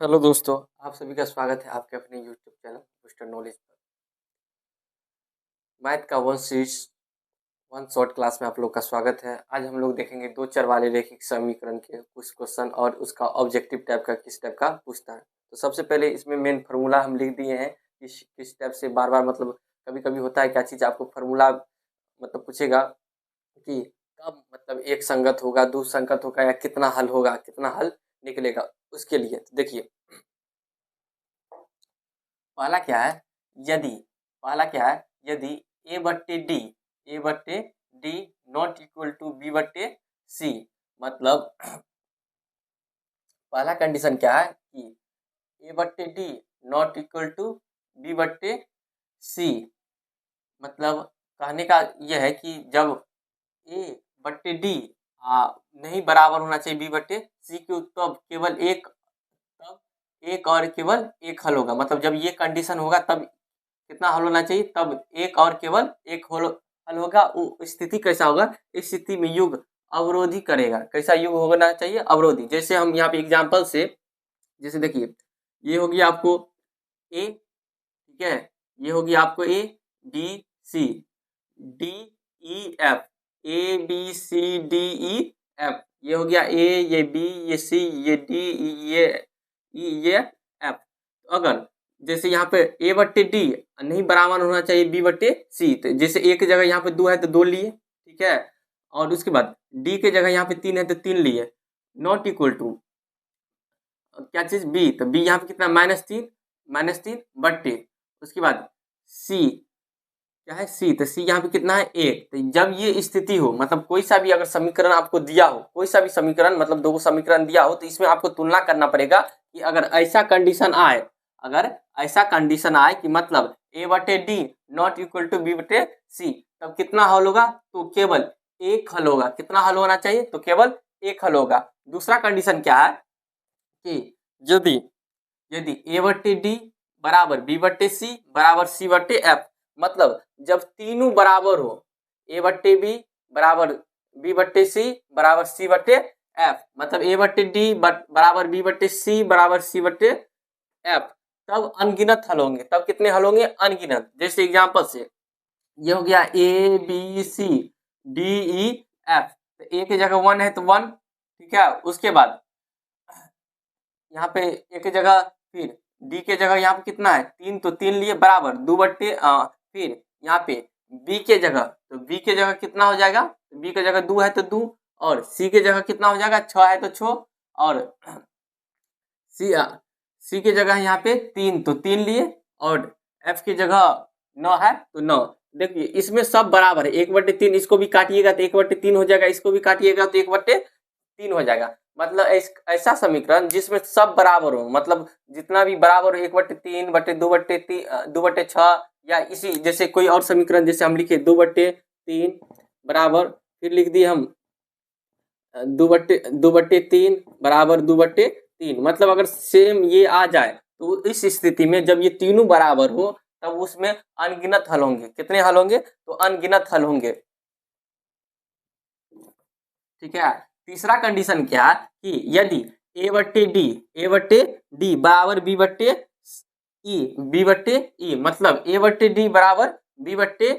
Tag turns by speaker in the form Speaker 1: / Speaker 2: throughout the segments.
Speaker 1: Hello दोस्तों, आप सभी का स्वागत है आपके अपने यूट्यूब चैनल मिस्टर नॉलेज पर। मैथ का one series one short class में आप लोग का स्वागत है। आज हम लोग देखेंगे दो चर वाले रैखिक समीकरण के कुछ क्वेश्चन और उसका ऑब्जेक्टिव टाइप का किस टाइप का पूछता है। तो सबसे पहले इसमें मेन फार्मूला हम लिख दिए हैं किस टाइप से बार बार मतलब कभी कभी होता है क्या चीज़ आपको फार्मूला मतलब पूछेगा कि कब मतलब एक संगत होगा, दो संगत होगा या कितना हल होगा, कितना हल निकलेगा। उसके लिए तो देखिए पहला क्या है, यदि पहला क्या है, यदि ए बट्टे d not equal to b बट्टे सी। मतलब पहला कंडीशन क्या है कि ए बट्टे d not equal to b बट्टे सी। मतलब कहने का यह है कि जब ए बट्टे डी नहीं बराबर होना चाहिए बी बट्टे सी के, तब केवल एक और केवल एक हल होगा। मतलब जब ये कंडीशन होगा तब कितना हल होना चाहिए, तब एक और केवल एक हल होगा। वो स्थिति कैसा होगा, इस स्थिति में युग अवरोधी करेगा। कैसा युग होना चाहिए, अवरोधी। जैसे हम यहाँ पे एग्जांपल से जैसे देखिए ये होगी आपको ए, ठीक है, ये होगी आपको a b c d e f, a b c d e f. ये हो गया ए, ये बी, ये सी, ये डी, ये ई, ये एफ। अगर जैसे यहाँ पे ए बट्टे डी नहीं बराबर होना चाहिए बी बट्टे सी, तो जैसे ए की जगह यहाँ पे दो है तो दो लिए, ठीक है। और उसके बाद डी के जगह यहाँ पे तीन है तो तीन लिए। नॉट इक्वल टू क्या चीज बी, तो बी यहाँ पे कितना माइनस तीन बट्टे। उसके बाद सी क्या है, सी, तो सी यहाँ पे कितना है एक। तो जब ये स्थिति हो, मतलब कोई सा भी अगर समीकरण आपको दिया हो, कोई सा भी समीकरण मतलब दो समीकरण दिया हो, तो इसमें आपको तुलना करना पड़ेगा कि अगर ऐसा कंडीशन आए, अगर ऐसा कंडीशन आए कि मतलब ए बटे d not equal to b बटे सी, तब कितना हल होगा, तो केवल एक हल होगा। कितना हल होना चाहिए, तो केवल एक हल होगा। दूसरा कंडीशन क्या है कि यदि यदि ए बट्टे डी बराबर बी बट्टे सी बराबर सी बट्टे एफ। मतलब जब तीनों बराबर हो, ए बट्टे बी बराबर बी बट्टे सी बराबर सी बट्टे एफ, मतलब ए बट्टे डी बराबर बी बट्टे सी बराबर सी बट्टे एफ, तब अनगिनत हल होंगे। तब कितने हल होंगे, अनगिनत। जैसे एग्जांपल से ये हो गया a b c d e f, तो ए की जगह वन है तो वन, ठीक है। उसके बाद यहाँ पे ए की जगह फिर डी के जगह यहाँ पे कितना है तीन, तो तीन लिए बराबर दो बट्टे फिर यहाँ पे बी के जगह, तो बी के जगह कितना हो जाएगा, बी के जगह दो है तो दो, और सी के जगह कितना हो जाएगा छः है तो छः, और सी सी के जगह यहाँ पे तीन, तो तीन लिए, और एफ की जगह नौ है तो नौ। देखिए इसमें सब बराबर है, एक बट्टे तीन, इसको भी काटिएगा तो एक बट्टे तीन हो जाएगा, इसको भी काटिएगा तो एक बट्टे तीन हो जाएगा। मतलब ऐसा समीकरण जिसमें सब बराबर हो, मतलब जितना भी बराबर हो, एक बट्टे तीन बट्टे दो बट्टे तीन दो बट्टे छः, या इसी जैसे कोई और समीकरण जैसे हम लिखे दो बट्टे तीन बराबर, फिर लिख दिए हम दो बट्टे तीन बराबर दो बट्टे तीन। मतलब अगर सेम ये आ जाए तो इस स्थिति में जब ये तीनों बराबर हो तब उसमें अनगिनत हल होंगे। कितने हल होंगे, तो अनगिनत हल होंगे, ठीक है। तीसरा कंडीशन क्या है कि यदि ए बट्टे डी बराबर बी बट्टे ई, मतलब ए बट्टे डी बराबर बी बट्टे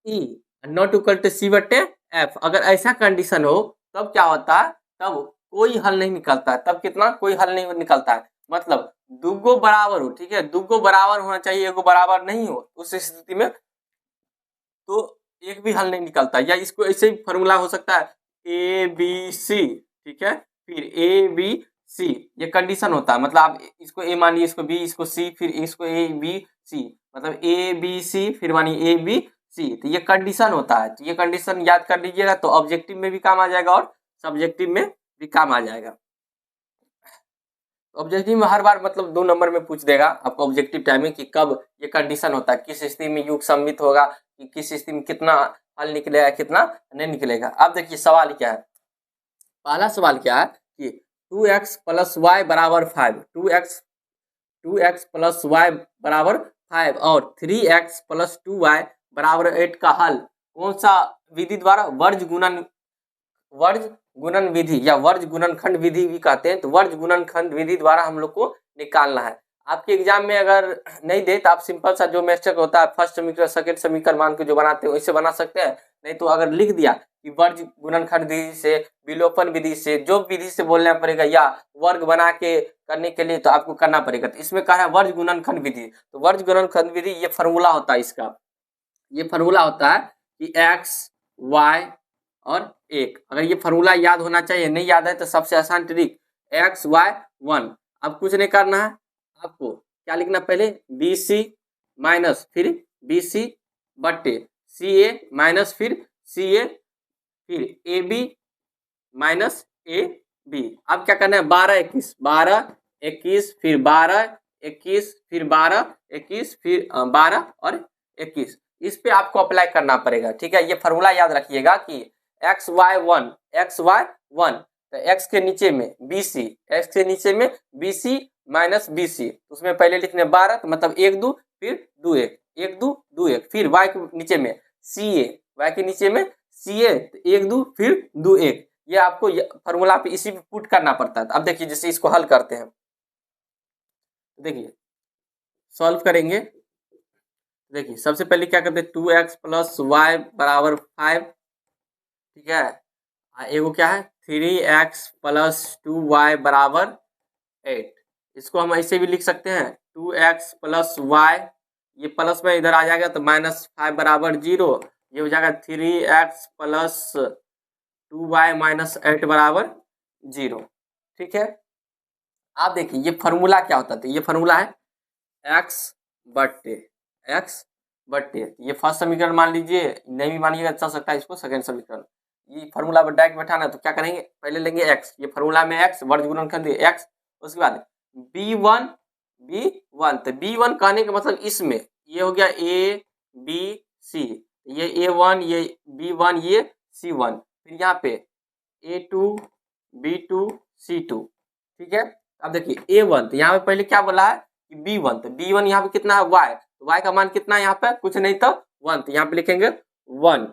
Speaker 1: ई नॉट इक्वल टू सी बट्टे एफ। अगर ऐसा कंडीशन हो तब क्या होता है, तब कोई हल नहीं निकलता है। तब कितना, कोई हल नहीं निकलता है। मतलब दुगो बराबर हो, ठीक है, दुगो बराबर होना चाहिए, एगो बराबर नहीं हो, उस स्थिति में तो एक भी हल नहीं निकलता। या इसको ऐसे ही फॉर्मूला हो सकता है ए बी सी, ठीक है, फिर ए बी सी, ये कंडीशन होता है। मतलब आप इसको ए मानिए, इसको बी, इसको सी, फिर इसको ए बी सी, मतलब ए बी सी, फिर मानिए ए बी सी, तो ये कंडीशन होता है। तो ये कंडीशन याद कर लीजिएगा, तो ऑब्जेक्टिव में भी काम आ जाएगा और सब्जेक्टिव में भी काम आ जाएगा। ऑब्जेक्टिव में हर बार मतलब 2 नंबर में पूछ देगा आपको ऑब्जेक्टिव टाइम में कि कब ये कंडीशन होता है, किस स्थिति में युग सम्मित होगा, कि किस स्थिति में कितना हल निकलेगा, कितना नहीं निकलेगा। अब देखिए सवाल क्या है, पहला सवाल क्या है कि 2x प्लस वाई बराबर 5, 2x प्लस वाई बराबर 5 और 3x प्लस 2y बराबर 8 का हल कौन सा विधि द्वारा, वर्ज गुणन विधि या वर्ज गुणनखंड विधि भी कहते हैं, तो वर्ज गुणनखंड विधि द्वारा हम लोग को निकालना है। आपके एग्जाम में अगर नहीं दे तो आप सिंपल सा जो मैस्टेक होता है फर्स्ट समीकरण सेकंड समीकरण मान के जो बनाते हैं वैसे बना सकते हैं। नहीं तो अगर लिख दिया कि वर्ज गुणनखंड विधि से, विलोपन विधि से, जो विधि से बोलना पड़ेगा या वर्ग बना के करने के लिए तो आपको करना पड़ेगा। तो इसमें कहा है वर्ज गुणनखंड विधि, तो वर्ज गुणनखंड विधि ये फॉर्मूला होता है इसका, ये फॉर्मूला होता है कि एक्स वाई और एक। अगर ये फॉर्मूला याद होना चाहिए, नहीं याद है तो सबसे आसान ट्रिक एक्स वाई 1। अब कुछ नहीं करना है, आपको क्या लिखना पहले बी सी माइनस फिर बी सी बट्टे सी ए माइनस फिर सी ए फिर a b minus a b. अब क्या करना है 12 21 12 21 फिर 12 21 फिर 12 21 फिर 12 और 21 इस पे आपको अप्लाई करना पड़ेगा। ठीक है, ये फॉर्मूला याद रखिएगा कि एक्स वाई 1 तो एक्स के नीचे में बी सी, एक्स के नीचे में b c minus b c, उसमें पहले लिखने 12 तो मतलब 1 2 फिर 2 1 1 2 2 1 फिर वाई के नीचे में सी ए, वाई के नीचे में सी ए 1 2 फिर 2 1। ये आपको फॉर्मूला पे इसी पे पुट करना पड़ता है। अब देखिए जैसे इसको हल करते हैं, देखिए सॉल्व करेंगे। देखिए सबसे पहले क्या करते हैं 2x प्लस वाई बराबर 5, ठीक है। एगो क्या है 3x प्लस 2y बराबर 8। इसको हम ऐसे भी लिख सकते हैं 2x प्लस वाई, ये प्लस में इधर आ जाएगा तो माइनस 5 बराबर 0, ये हो जाएगा 3x प्लस 2y माइनस 8 बराबर 0। ठीक है, आप देखिए ये फॉर्मूला क्या होता था, ये फॉर्मूला है x बट्टे ये फर्स्ट समीकरण मान लीजिए, नहीं भी मानिएगा चल सकता है इसको सेकंड समीकरण। ये फॉर्मूला पर डायरेक्ट बैठाना है तो क्या करेंगे पहले लेंगे x, ये फॉर्मूला में x वर्ग गुणनखंड x, उसके बाद b1 तो b1 कहने का मतलब इसमें ये हो गया a b c, ये a1 ये b1 ये c1, फिर यहाँ पे a2 b2 c2। ठीक है, अब देखिए a1 तो यहाँ पे पहले क्या बोला है कि b1, तो b1 यहाँ पे कितना है y, तो y का मान कितना है यहाँ पे कुछ नहीं तो 1, तो यहाँ पे लिखेंगे 1।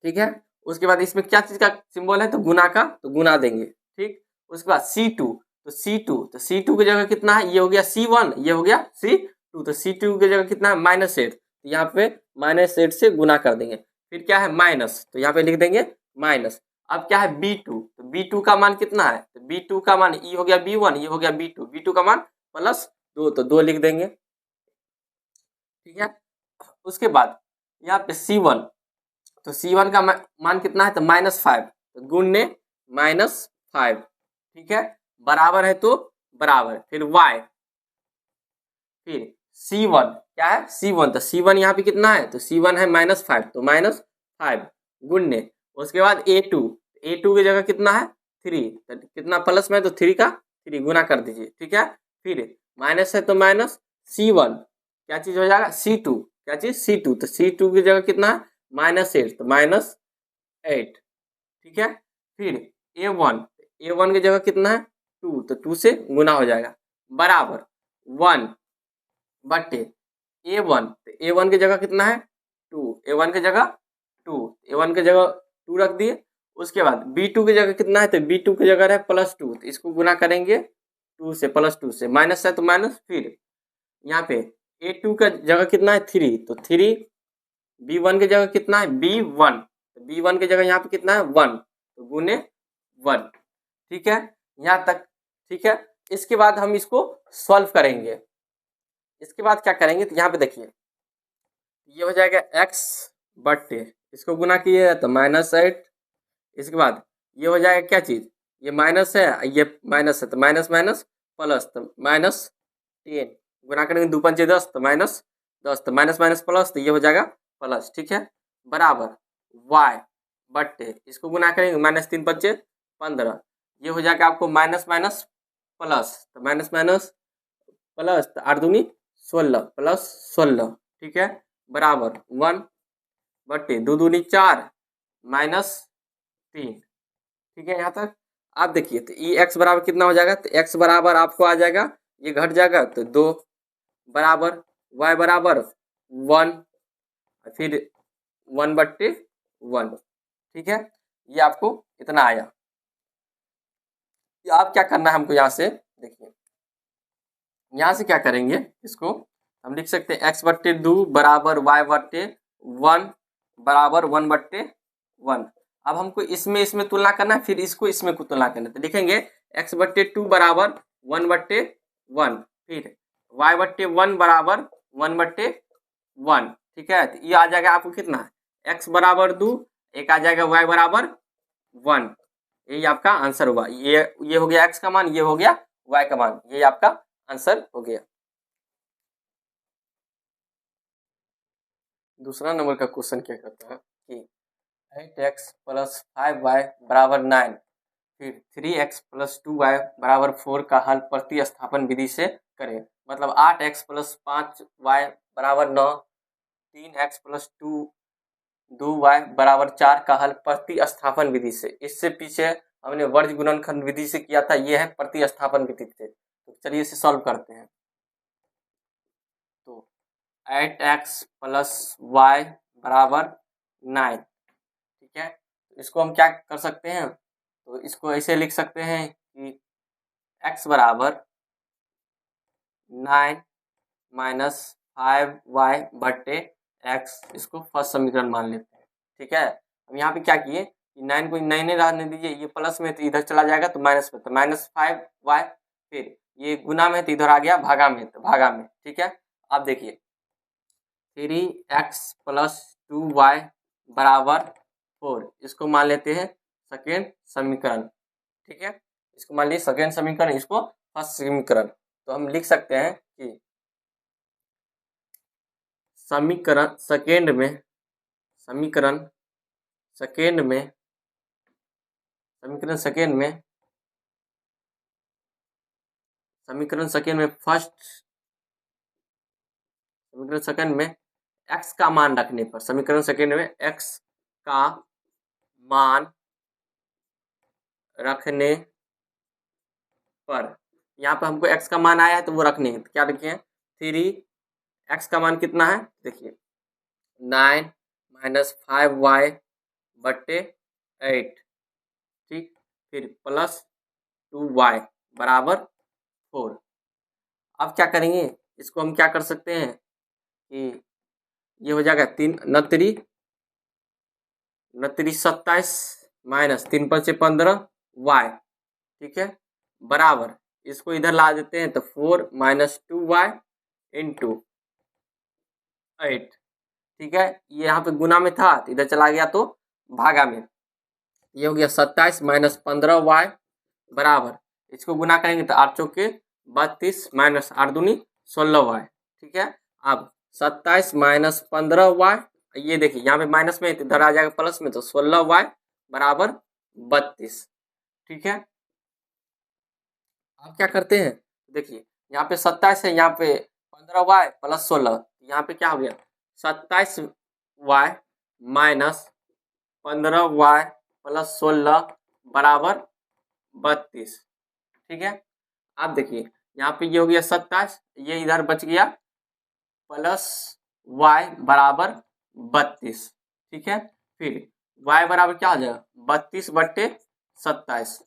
Speaker 1: ठीक है, उसके बाद इसमें क्या चीज का सिंबल है तो गुना का, तो गुना देंगे। ठीक, उसके बाद C2 तो C2 की जगह कितना है, ये हो गया C1 ये हो गया C2, तो C2 की जगह कितना है -8, तो यहाँ पे -8 से गुना कर देंगे। फिर क्या है माइनस, तो यहाँ पे लिख देंगे माइनस। अब क्या है B2, तो B2 का मान कितना है, तो B2 का मान ये हो गया B1 ये हो गया B2 का मान +2, तो 2 लिख देंगे। ठीक है, उसके बाद यहाँ पे C1, तो C1 का मान कितना है तो -5, तो गुणने -5। ठीक है, बराबर है तो बराबर, फिर y, फिर C1 क्या है C1, तो C1 यहाँ पे कितना है तो C1 है -5, तो -5 गुणने, उसके बाद A2 की जगह कितना है 3, तो कितना प्लस में है तो 3 का 3 गुना कर दीजिए। ठीक है, फिर माइनस है तो माइनस C1 क्या चीज हो जाएगा C2, क्या चीज C2, तो C2 की जगह कितना है -8, तो -8। ठीक है, फिर A1 की जगह कितना है 2, तो 2 से गुना हो जाएगा बराबर 1 बटे A1, तो A1 की जगह कितना है 2, A1 की जगह 2, A1 की जगह 2 रख दिए। उसके बाद B2 की जगह कितना है तो B2 की जगह है +2, तो इसको गुना करेंगे 2 से +2 से, माइनस है तो माइनस, फिर यहाँ पे A2 का जगह कितना है 3, तो 3, B1 की जगह कितना है B1, तो B1 की जगह यहाँ पे कितना है 1, तो गुने 1। ठीक है, यहाँ तक ठीक है। इसके बाद हम इसको सॉल्व करेंगे। इसके बाद क्या करेंगे तो यहाँ पे देखिए ये हो जाएगा x बट्टे, इसको गुना किए तो -8, इसके बाद ये हो जाएगा क्या चीज, ये माइनस है ये माइनस है तो माइनस माइनस प्लस, तो -10 गुना करेंगे 2 पंचे 10, तो -10, तो माइनस माइनस प्लस, तो ये हो जाएगा प्लस। ठीक है, बराबर y बट्टे, इसको गुना करेंगे -3 पंचे 15, ये हो जाएगा आपको माइनस माइनस प्लस, तो माइनस माइनस प्लस, तो 8 दूनी 16 प्लस 16। ठीक है, बराबर 1 बट्टे 2 दूनी 4 -3। ठीक है, यहाँ तक आप देखिए तो ये x बराबर कितना हो जाएगा, तो x बराबर आपको आ जाएगा, ये घट जाएगा तो 2 बराबर y बराबर 1, फिर 1 बट्टे 1। ठीक है, ये आपको इतना आया। आप क्या करना है हमको यहाँ से, देखिए यहाँ से क्या करेंगे, इसको हम लिख सकते हैं x बट्टे 2 बराबर y बट्टे 1 बराबर 1 बट्टे 1। अब हमको इसमें तुलना करना है, फिर इसको इसमें को तुलना करना है, तो लिखेंगे x बट्टे 2 बराबर 1 बट्टे 1, फिर y बट्टे 1 बराबर 1 बट्टे 1। ठीक है, तो ये आ जाएगा आपको कितना, x बराबर 2, एक आ जाएगा y बराबर 1। यही आपका आंसर होगा। ये हो गया x का मान, ये हो गया y का मान, ये आपका आंसर हो गया। दूसरा नंबर का क्वेश्चन क्या कहता है कि 8x प्लस 5y बराबर 9, फिर 3x प्लस 2y बराबर 4 का हल प्रतिस्थापन विधि से करें। मतलब 8x प्लस 5y बराबर 9, 3x प्लस 2y बराबर 4 का हल प्रतिस्थापन विधि से। इससे पीछे हमने वर्ग गुणनखंड विधि से किया था, यह है प्रतिस्थापन विधि से। तो चलिए इसे सॉल्व करते हैं। तो 8x प्लस y बराबर 9, ठीक है, तो इसको हम क्या कर सकते हैं, तो इसको ऐसे लिख सकते हैं कि x बराबर 9 माइनस 5y बट्टे x, इसको फर्स्ट समीकरण मान लेते हैं। ठीक है, हम यहाँ पे क्या किए कि 9 को 9 रहने दीजिए, ये प्लस में तो इधर चला जाएगा तो माइनस में, तो माइनस 5y, फिर ये गुना में तो इधर आ गया भागा में, तो भागा में। ठीक है, अब देखिए 3x प्लस 2y बराबर 4, इसको मान लेते हैं सेकेंड समीकरण। ठीक है, इसको मान लीजिए सेकेंड समीकरण, इसको फर्स्ट समीकरण। तो हम लिख सकते हैं कि समीकरण सेकेंड में फर्स्ट समीकरण सेकेंड में x का मान रखने पर, समीकरण सेकेंड में x का मान रखने पर, यहाँ पर हमको x का मान आया है तो वो रखने हैं, तो क्या लिखे, 3x का मान कितना है, देखिए 9 माइनस 5y बट्टे 8, ठीक, फिर प्लस 2y बराबर 4। अब क्या करेंगे, इसको हम क्या कर सकते हैं कि ये हो जाएगा 3 9 27 माइनस 3 5 15 y, ठीक है, बराबर, इसको इधर ला देते हैं तो 4 माइनस 2y इंटू 8। ठीक है, ये यहाँ पे गुना में था तो इधर चला गया तो भागा में, ये हो गया 27 माइनस 15y बराबर, इसको गुना करेंगे तो 8 चौके 32 माइनस 8 दूनी 16y। ठीक है, अब 27 माइनस 15y, ये देखिए यहाँ पे माइनस में इधर आ जाएगा प्लस में, तो 16y बराबर 32। ठीक है, अब क्या करते हैं, देखिए यहाँ पे 27 है, यहाँ पे 15y प्लस 16, यहाँ पे क्या हो गया 27y माइनस 15y प्लस 16 बराबर 32। ठीक है, अब देखिए यहाँ पे ये हो गया 27, ये इधर बच गया प्लस y बराबर 32। ठीक है, फिर y बराबर क्या आ जाएगा 32 बट्टे 27,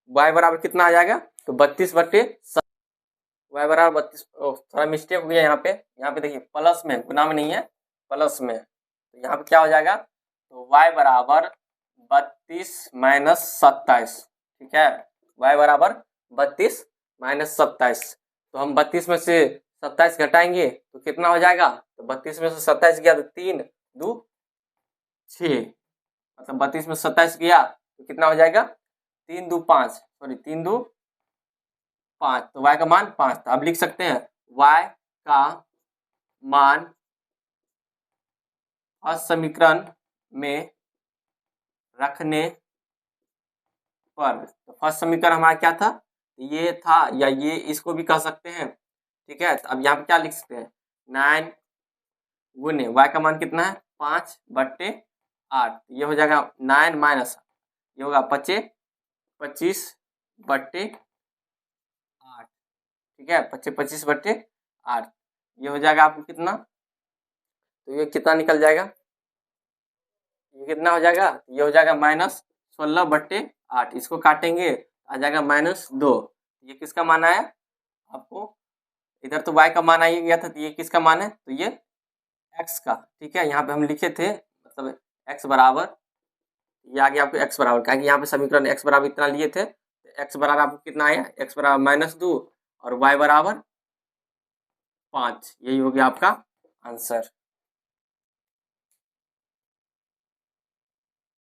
Speaker 1: y बराबर कितना आ जाएगा, तो 32 बट्टे y बराबर 32, थोड़ा मिस्टेक हो गया यहाँ पे देखिए प्लस में, गुना में नहीं है, प्लस में, तो यहाँ पे क्या हो जाएगा, तो y बराबर 32 माइनस 27। ठीक है, y बराबर 32 माइनस 27, तो हम 32 में से 27 घटाएंगे तो कितना हो जाएगा, तो 32 में से 27 गया तो 3 2 6, मतलब 32 में 27 गया तो कितना हो जाएगा 3 2 5, सॉरी 3 2 5, तो y का मान 5 था। अब लिख सकते हैं y का मान फर्स्ट समीकरण में रखने पर, तो फर्स्ट समीकरण हमारा क्या था, ये था, या ये इसको भी कह सकते हैं। ठीक है, तो अब यहाँ पे क्या लिख सकते हैं 9 गुने y का मान कितना है 5 बट्टे 8, ये हो जाएगा 9 माइनस, ये होगा 25 बट्टे 8। ठीक है, 25 बट्टे 8, ये हो जाएगा आपको कितना, तो ये कितना निकल जाएगा, ये कितना हो जाएगा, ये हो जाएगा माइनस 16/8, इसको काटेंगे आ जाएगा -2। ये किसका मान आया आपको, इधर तो y का मान आ गया था, तो ये किसका मान है, तो ये x का। ठीक है, यहाँ पे हम लिखे थे मतलब x बराबर, ये आ गया आपको x बराबर, क्या कि यहाँ पे समीकरण x बराबर इतना लिए थे, तो x बराबर आपको कितना आया, x बराबर -2 और y बराबर 5, यही हो गया आपका आंसर।